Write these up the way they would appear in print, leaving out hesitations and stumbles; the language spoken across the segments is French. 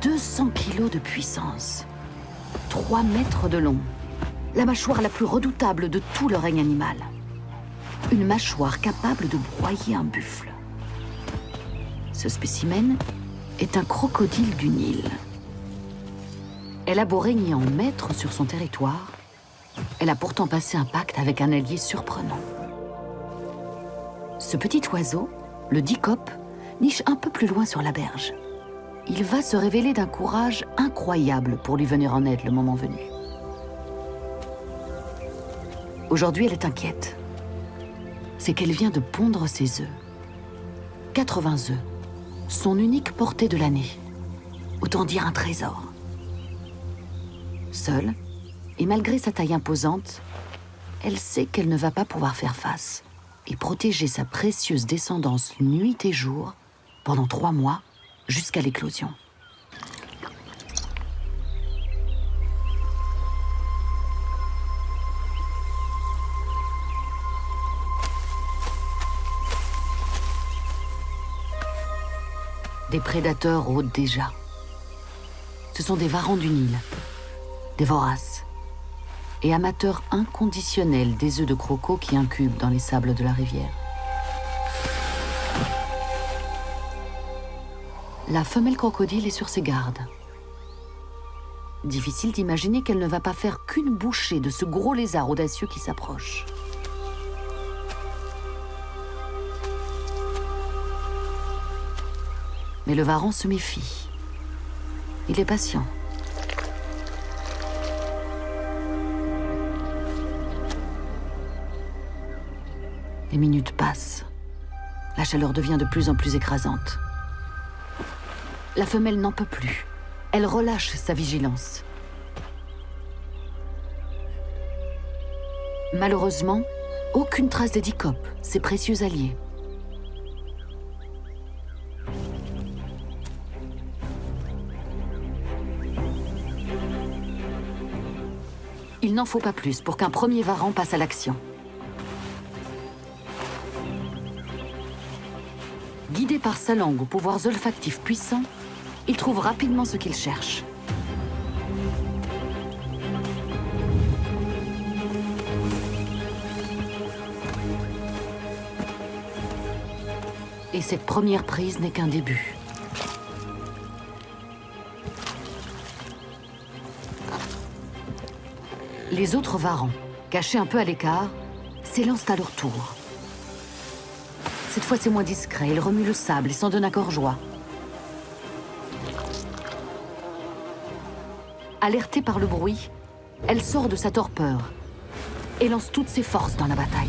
200 kilos de puissance, 3 mètres de long, la mâchoire la plus redoutable de tout le règne animal. Une mâchoire capable de broyer un buffle. Ce spécimen est un crocodile du Nil. Elle a beau régner en maître sur son territoire, elle a pourtant passé un pacte avec un allié surprenant. Ce petit oiseau, le dicope, niche un peu plus loin sur la berge. Il va se révéler d'un courage incroyable pour lui venir en aide le moment venu. Aujourd'hui, elle est inquiète. C'est qu'elle vient de pondre ses œufs. 80 œufs, son unique portée de l'année. Autant dire un trésor. Seule, et malgré sa taille imposante, elle sait qu'elle ne va pas pouvoir faire face et protéger sa précieuse descendance nuit et jour pendant 3 mois jusqu'à l'éclosion. Des prédateurs rôdent déjà. Ce sont des varans du Nil, des voraces, et amateurs inconditionnels des œufs de croco qui incubent dans les sables de la rivière. La femelle crocodile est sur ses gardes. Difficile d'imaginer qu'elle ne va pas faire qu'une bouchée de ce gros lézard audacieux qui s'approche. Mais le varan se méfie. Il est patient. Les minutes passent. La chaleur devient de plus en plus écrasante. La femelle n'en peut plus. Elle relâche sa vigilance. Malheureusement, aucune trace des dicopes, ses précieux alliés. Il n'en faut pas plus pour qu'un premier varan passe à l'action. Guidé par sa langue aux pouvoirs olfactifs puissants, il trouve rapidement ce qu'il cherche. Et cette première prise n'est qu'un début. Les autres varans, cachés un peu à l'écart, s'élancent à leur tour. Cette fois, c'est moins discret. Ils remuent le sable et s'en donnent à cœur joie. Alertée par le bruit, elle sort de sa torpeur et lance toutes ses forces dans la bataille.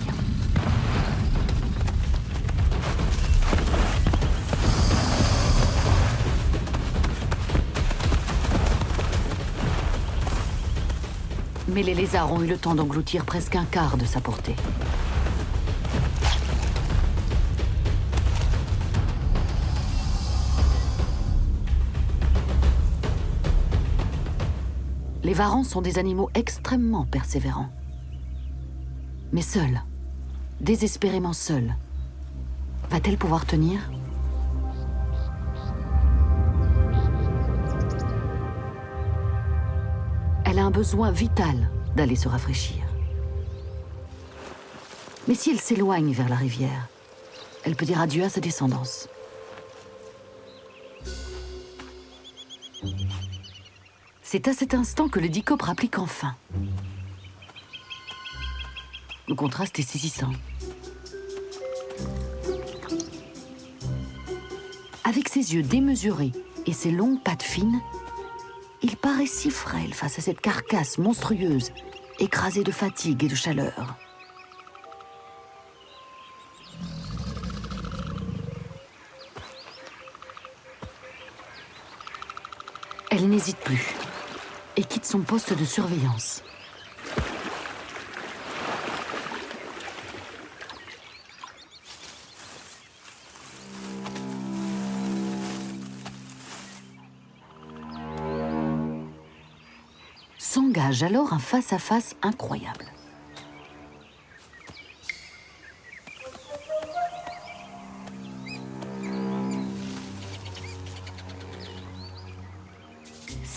Mais les lézards ont eu le temps d'engloutir presque un quart de sa portée. Les varans sont des animaux extrêmement persévérants. Mais seule, désespérément seule, va-t-elle pouvoir tenir ? Elle a un besoin vital d'aller se rafraîchir. Mais si elle s'éloigne vers la rivière, elle peut dire adieu à sa descendance. C'est à cet instant que le dicope rapplique enfin. Le contraste est saisissant. Avec ses yeux démesurés et ses longues pattes fines, il paraît si frêle face à cette carcasse monstrueuse, écrasée de fatigue et de chaleur. Elle n'hésite plus et quitte son poste de surveillance. S'engage alors un face-à-face incroyable.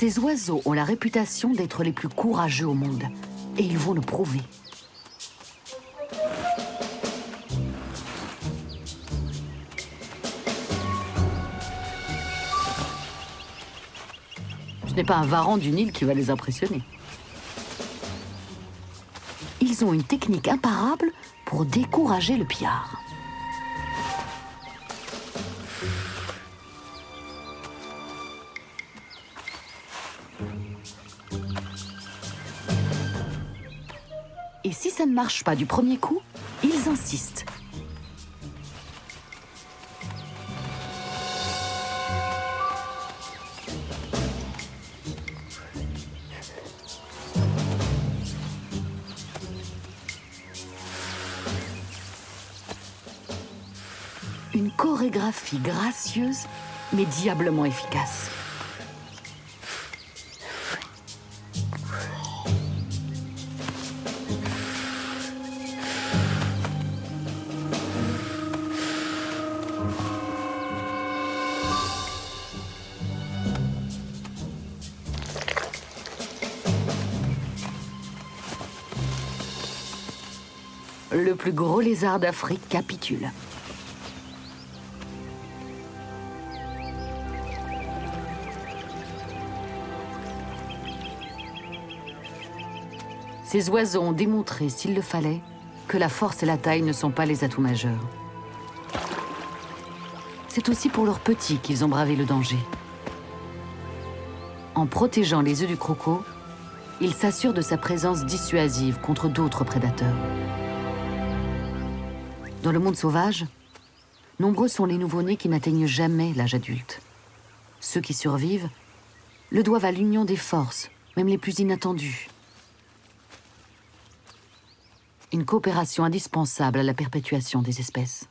Ces oiseaux ont la réputation d'être les plus courageux au monde, et ils vont le prouver. Ce n'est pas un varan du Nil qui va les impressionner. Ils ont une technique imparable pour décourager le piard. Et si ça ne marche pas du premier coup, ils insistent. Une chorégraphie gracieuse, mais diablement efficace. Le plus gros lézard d'Afrique capitule. Ces oiseaux ont démontré, s'il le fallait, que la force et la taille ne sont pas les atouts majeurs. C'est aussi pour leurs petits qu'ils ont bravé le danger. En protégeant les œufs du croco, ils s'assurent de sa présence dissuasive contre d'autres prédateurs. Dans le monde sauvage, nombreux sont les nouveau-nés qui n'atteignent jamais l'âge adulte. Ceux qui survivent le doivent à l'union des forces, même les plus inattendues. Une coopération indispensable à la perpétuation des espèces.